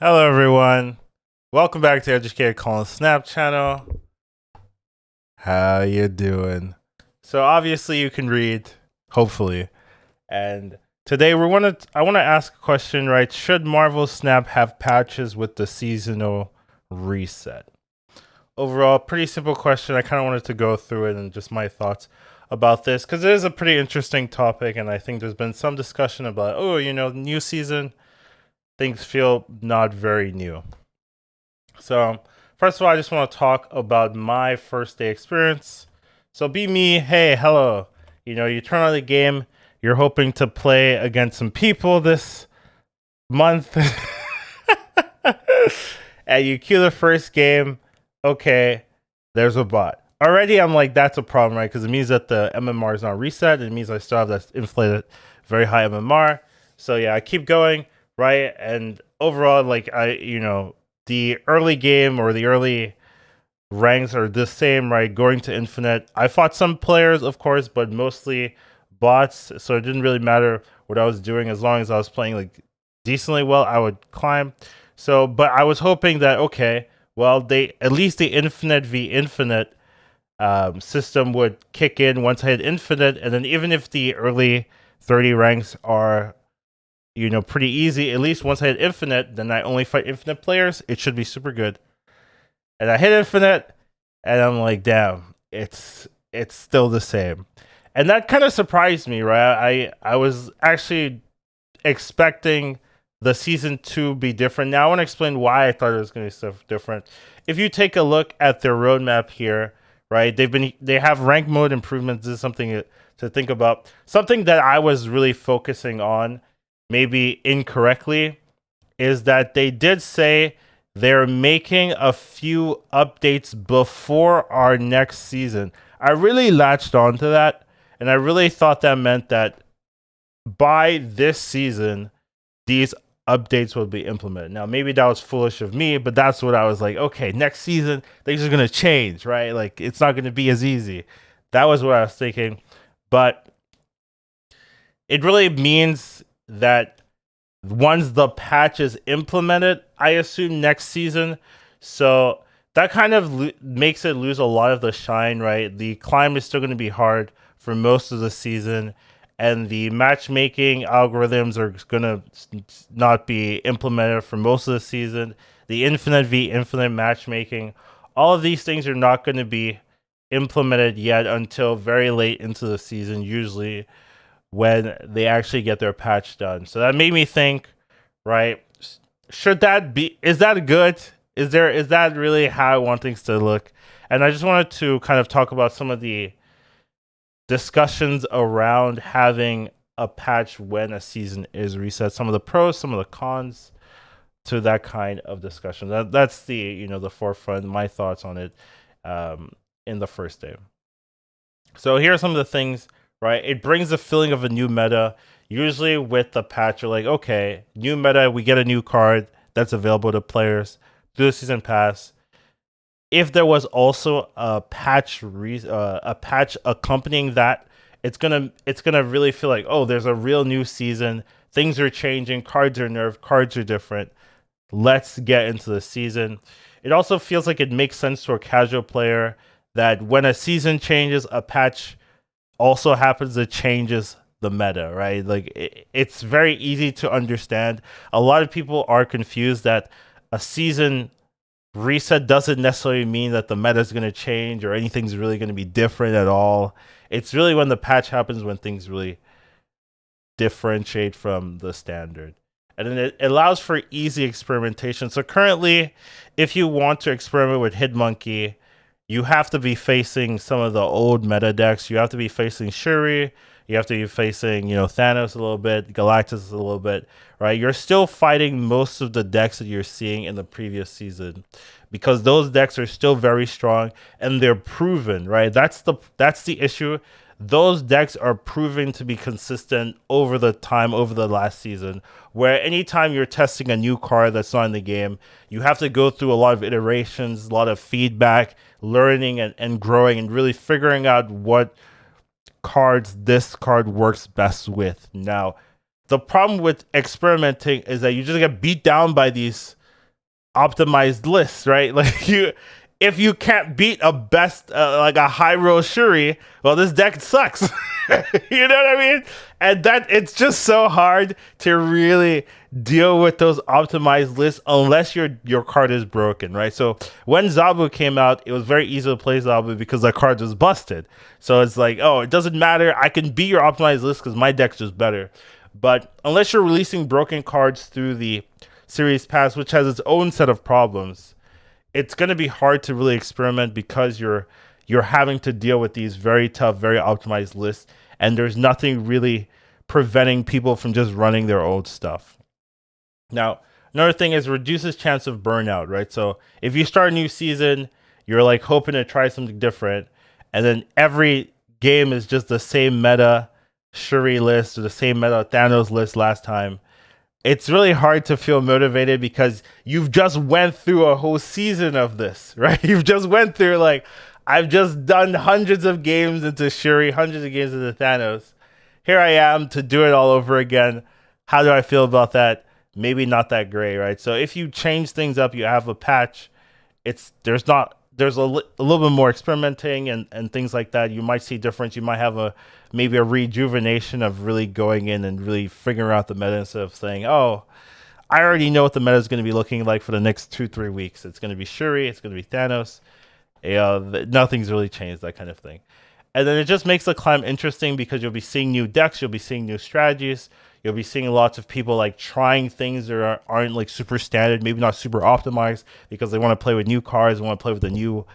Hello, everyone. Welcome back to Educated Colin Snap channel. How you doing? So obviously you can read, hopefully. And today I want to ask a question, right? Should Marvel Snap have patches with the seasonal reset? Overall, pretty simple question. I kind of wanted to go through it and just my thoughts about this because it is a pretty interesting topic, and I think there's been some discussion about, new season, things feel not very new. So, first of all, I just want to talk about my first day experience. So, be me. Hey, hello. You turn on the game. You're hoping to play against some people this month. And you cue the first game. Okay, there's a bot. Already, I'm like, that's a problem, right? Because it means that the MMR is not reset. It means I still have that inflated, very high MMR. So, yeah, I keep going, right? And overall, the early game or the early ranks are the same, right? Going to infinite. I fought some players, of course, but mostly bots. So it didn't really matter what I was doing as long as I was playing like decently well. I would climb. So, but I was hoping that okay, well, they at least the infinite v infinite system would kick in once I hit infinite, and then even if the early 30 ranks are pretty easy. At least once I hit infinite, then I only fight infinite players. It should be super good. And I hit infinite, and I'm like, damn, it's still the same. And that kind of surprised me, right? I was actually expecting the season 2 be different. Now I want to explain why I thought it was going to be stuff different. If you take a look at their roadmap here, right? They have rank mode improvements. This is something to think about. Something that I was really focusing on, maybe incorrectly, is that they did say they're making a few updates before our next season. I really latched onto that, and I really thought that meant that by this season, these updates will be implemented. Now, maybe that was foolish of me, but that's what I was like, okay, next season, things are going to change, right? Like, it's not going to be as easy. That was what I was thinking. But it really means that once the patch is implemented, I assume next season. So that kind of makes it lose a lot of the shine, right? The climb is still going to be hard for most of the season, and the matchmaking algorithms are going to not be implemented for most of the season. The infinite v infinite matchmaking, all of these things are not going to be implemented yet until very late into the season, usually when they actually get their patch done. So that made me think, right? Should that be? Is that good? Is that really how I want things to look? And I just wanted to kind of talk about some of the discussions around having a patch when a season is reset. Some of the pros, some of the cons to that kind of discussion. That's the the forefront. My thoughts on it in the first day. So here are some of the things, right? It brings the feeling of a new meta. Usually with the patch, you're like, okay, new meta, we get a new card that's available to players through the season pass. If there was also a patch accompanying that, it's gonna really feel like, oh, there's a real new season. Things are changing, cards are nerfed, cards are different. Let's get into the season. It also feels like it makes sense to a casual player that when a season changes, a patch also happens that changes the meta, right? Like it's very easy to understand. A lot of people are confused that a season reset doesn't necessarily mean that the meta is going to change or anything's really going to be different at all. It's really when the patch happens when things really differentiate from the standard. And then it allows for easy experimentation. So currently, if you want to experiment with Hitmonkey, you have to be facing some of the old meta decks. You have to be facing Shuri. You have to be facing, Thanos a little bit, Galactus a little bit, right? You're still fighting most of the decks that you're seeing in the previous season because those decks are still very strong and they're proven, right? That's the issue. Those decks are proven to be consistent over the last season, where anytime you're testing a new card that's not in the game, you have to go through a lot of iterations, a lot of feedback, learning and growing and really figuring out what cards this card works best with. Now, the problem with experimenting is that you just get beat down by these optimized lists, right? Like if you can't beat a best like a high roll Shuri, well, this deck sucks. You know what I mean? And that it's just so hard to really deal with those optimized lists unless your card is broken, right? So when Zabu came out, it was very easy to play Zabu because the card was busted. So it's like, oh, it doesn't matter. I can beat your optimized list because my deck's just better. But unless you're releasing broken cards through the Series Pass, which has its own set of problems, it's going to be hard to really experiment because you're having to deal with these very tough, very optimized lists, and there's nothing really preventing people from just running their old stuff. Now, another thing is reduces chance of burnout, right? So if you start a new season, you're like hoping to try something different, and then every game is just the same meta Shuri list or the same meta Thanos list last time. It's really hard to feel motivated because you've just went through a whole season of this, right? You've just went through like I've just done hundreds of games into Shuri, hundreds of games into Thanos. Here I am to do it all over again. How do I feel about that? Maybe not that great, right? So if you change things up, you have a patch. It's there's a little bit more experimenting and things like that. You might see difference. You might have a maybe a rejuvenation of really going in and really figuring out the meta instead of saying, oh, I already know what the meta is going to be looking like for the next 2-3 weeks. It's going to be Shuri. It's going to be Thanos. Nothing's really changed, that kind of thing. And then it just makes the climb interesting because you'll be seeing new decks, you'll be seeing new strategies, you'll be seeing lots of people like trying things that aren't like super standard, maybe not super optimized because they want to play with new cards, they want to play with the new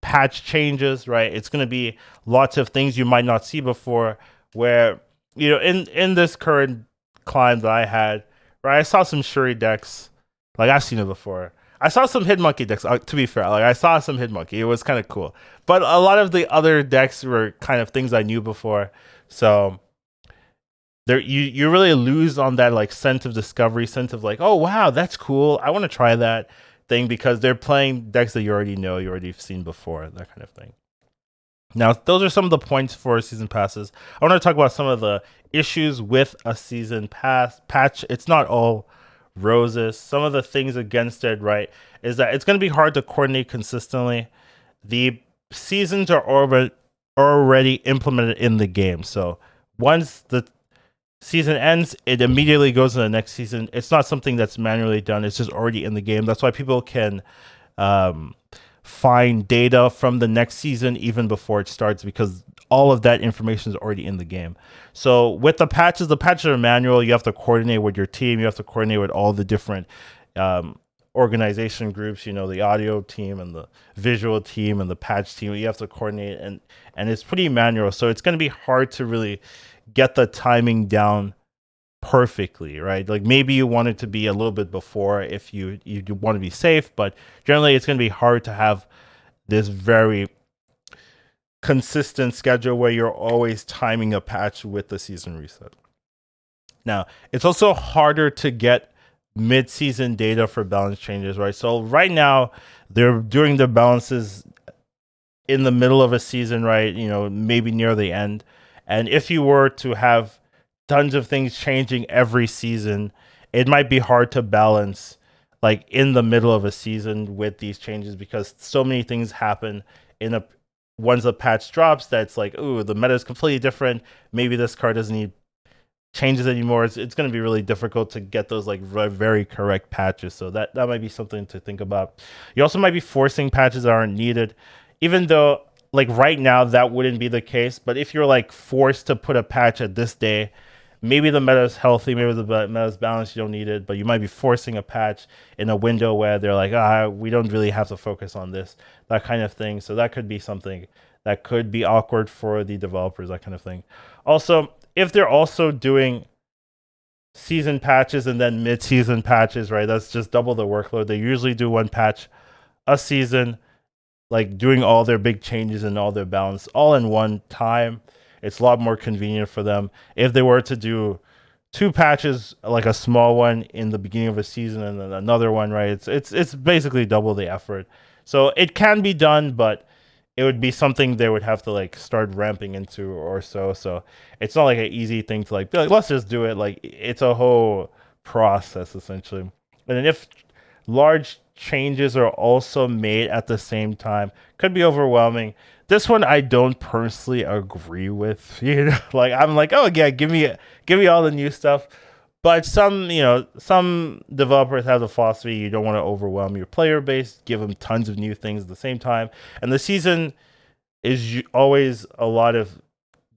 patch changes, right? It's going to be lots of things you might not see before. Where in this current climb that I had, right, I saw some Shuri decks, like I've seen it before. I saw some Hit Monkey decks. To be fair, like I saw some Hit Monkey. It was kind of cool, but a lot of the other decks were kind of things I knew before. So there, you really lose on that like sense of discovery, sense of like, oh wow, that's cool. I want to try that thing because they're playing decks that you already know, you already seen before, that kind of thing. Now, those are some of the points for season passes. I want to talk about some of the issues with a season pass patch. It's not all roses. Some of the things against it, right, is that it's going to be hard to coordinate consistently. The seasons are already implemented in the game. So once the season ends, it immediately goes to the next season. It's not something that's manually done. It's just already in the game. That's why people can find data from the next season even before it starts because all of that information is already in the game. So with the patches are manual. You have to coordinate with your team. You have to coordinate with all the different organization groups, the audio team and the visual team and the patch team. You have to coordinate and it's pretty manual. So it's going to be hard to really get the timing down perfectly, right? Like maybe you want it to be a little bit before if you want to be safe, but generally it's going to be hard to have this very consistent schedule where you're always timing a patch with the season reset. Now, it's also harder to get mid-season data for balance changes, right? So right now they're doing the balances in the middle of a season, right? Maybe near the end. And if you were to have tons of things changing every season, it might be hard to balance like in the middle of a season with these changes because so many things happen once a patch drops that's like, ooh, the meta is completely different. Maybe this card doesn't need changes anymore. It's going to be really difficult to get those like very correct patches. So that might be something to think about. You also might be forcing patches that aren't needed, even though like right now that wouldn't be the case. But if you're like forced to put a patch at this day, maybe the meta is healthy, maybe the meta is balanced, you don't need it, but you might be forcing a patch in a window where they're like, we don't really have to focus on this, that kind of thing. So that could be something that could be awkward for the developers, that kind of thing. Also, if they're also doing season patches and then mid-season patches, right, that's just double the workload. They usually do one patch a season, like doing all their big changes and all their balance all in one time. It's a lot more convenient for them. If they were to do 2 patches, like a small one in the beginning of a season and then another one, right? It's basically double the effort. So it can be done, but it would be something they would have to like start ramping into or so. So it's not like an easy thing to like be like, let's just do it. Like it's a whole process essentially. And then if large changes are also made at the same time could be overwhelming. This one I don't personally agree with. Like I'm like, oh yeah, give me all the new stuff. But some developers have the philosophy you don't want to overwhelm your player base, give them tons of new things at the same time. And the season is always a lot of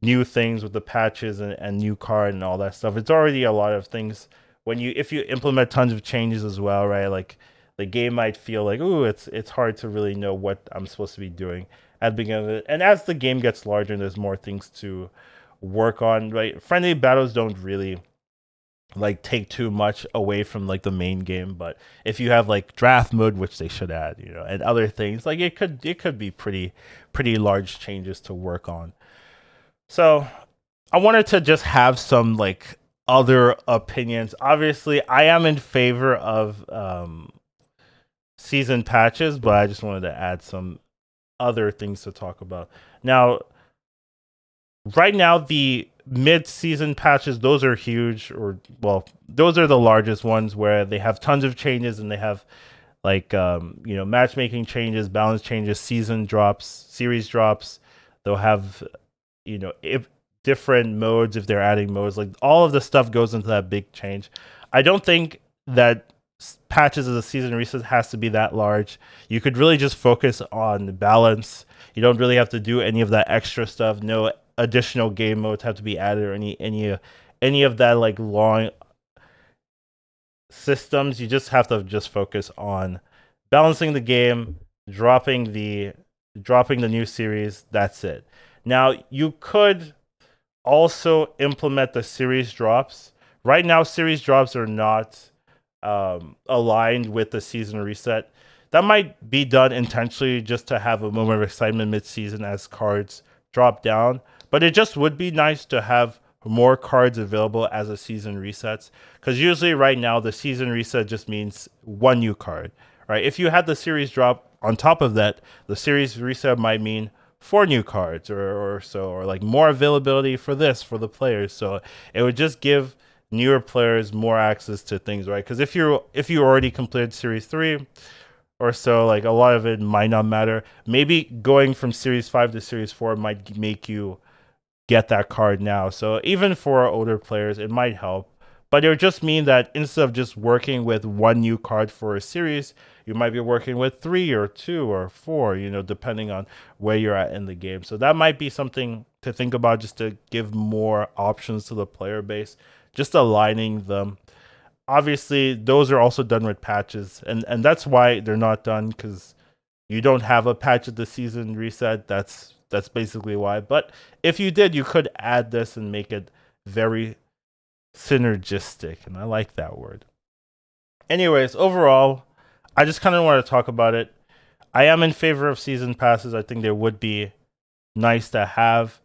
new things with the patches and new card and all that stuff. It's already a lot of things if you implement tons of changes as well, right? Like the game might feel like, ooh, it's hard to really know what I'm supposed to be doing at the beginning of it. And as the game gets larger and there's more things to work on, right? Friendly battles don't really like take too much away from like the main game, but if you have like draft mode, which they should add, and other things, like it could be pretty large changes to work on. So I wanted to just have some like other opinions. Obviously, I am in favor of season patches, but I just wanted to add some other things to talk about. Now, right now, the mid-season patches, those are huge, or well, those are the largest ones where they have tons of changes and they have like matchmaking changes, balance changes, season drops, series drops. They'll have if different modes, if they're adding modes, like all of the stuff goes into that big change. I don't think that patches as a season reset has to be that large. You could really just focus on balance. You don't really have to do any of that extra stuff. No additional game modes have to be added, or any of that like long systems. You just have to just focus on balancing the game, dropping the new series. That's it. Now you could also implement the series drops. Right now, series drops are not aligned with the season reset. That might be done intentionally just to have a moment of excitement mid-season as cards drop down. But it just would be nice to have more cards available as a season resets. Because usually right now, the season reset just means one new card, right? If you had the series drop on top of that, the series reset might mean 4 new cards or so, or like more availability for the players. So it would just give newer players more access to things, right? Because if you already completed Series 3 or so, like a lot of it might not matter. Maybe going from Series 5 to Series 4 might make you get that card now. So even for older players, it might help. But it would just mean that instead of just working with one new card for a series, you might be working with 3 or 2 or 4, depending on where you're at in the game. So that might be something to think about, just to give more options to the player base, just aligning them. Obviously, those are also done with patches, and that's why they're not done, because you don't have a patch at the season reset. That's basically why. But if you did, you could add this and make it very synergistic, and I like that word. Anyways, overall, I just kind of want to talk about it. I am in favor of season passes. I think they would be nice to have.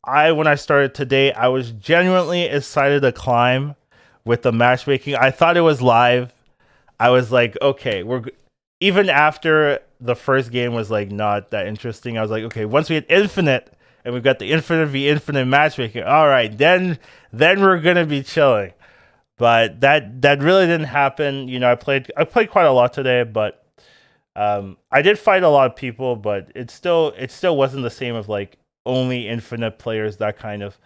When I started today, I was genuinely excited to climb with the matchmaking. I thought it was live. I was like, okay, even after the first game was like not that interesting. I was like, okay, once we hit infinite and we've got the infinite v infinite matchmaking, all right, then we're gonna be chilling. But that really didn't happen. I played quite a lot today, but I did fight a lot of people, but it still wasn't the same of like only infinite players, that kind of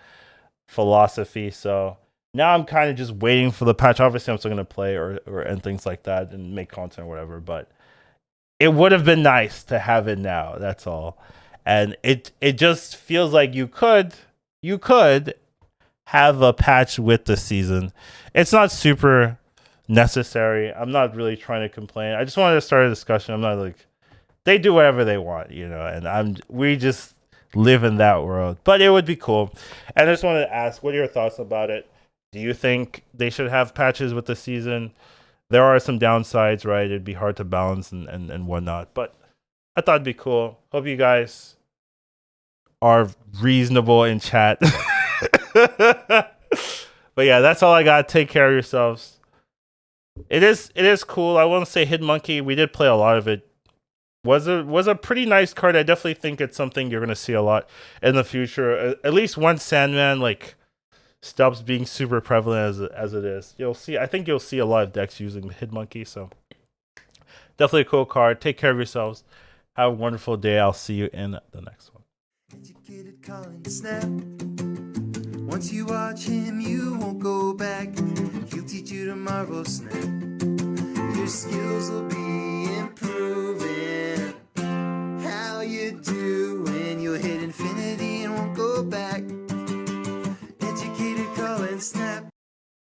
philosophy. So now I'm kind of just waiting for the patch. Obviously, I'm still gonna play or and things like that and make content or whatever. But it would have been nice to have it now. That's all. And it just feels like you could have a patch with the season. It's not super necessary. I'm not really trying to complain. I just wanted to start a discussion. I'm not like, they do whatever they want, and we just live in that world. But it would be cool. And I just wanted to ask, what are your thoughts about it? Do you think they should have patches with the season? There are some downsides, right? It'd be hard to balance and whatnot. But I thought it'd be cool. Hope you guys are reasonable in chat. But yeah, that's all I got. Take care of yourselves. It is cool. I won't say Hidden Monkey. We did play a lot of it. Was a pretty nice card. I definitely think it's something you're gonna see a lot in the future. At least once Sandman like stops being super prevalent as it is. I think you'll see a lot of decks using Hidden Monkey. So definitely a cool card. Take care of yourselves. Have a wonderful day. I'll see you in the next one. Educated Colin Snap. Once you watch him, you won't go back. He'll teach you to marvel snap. Your skills will be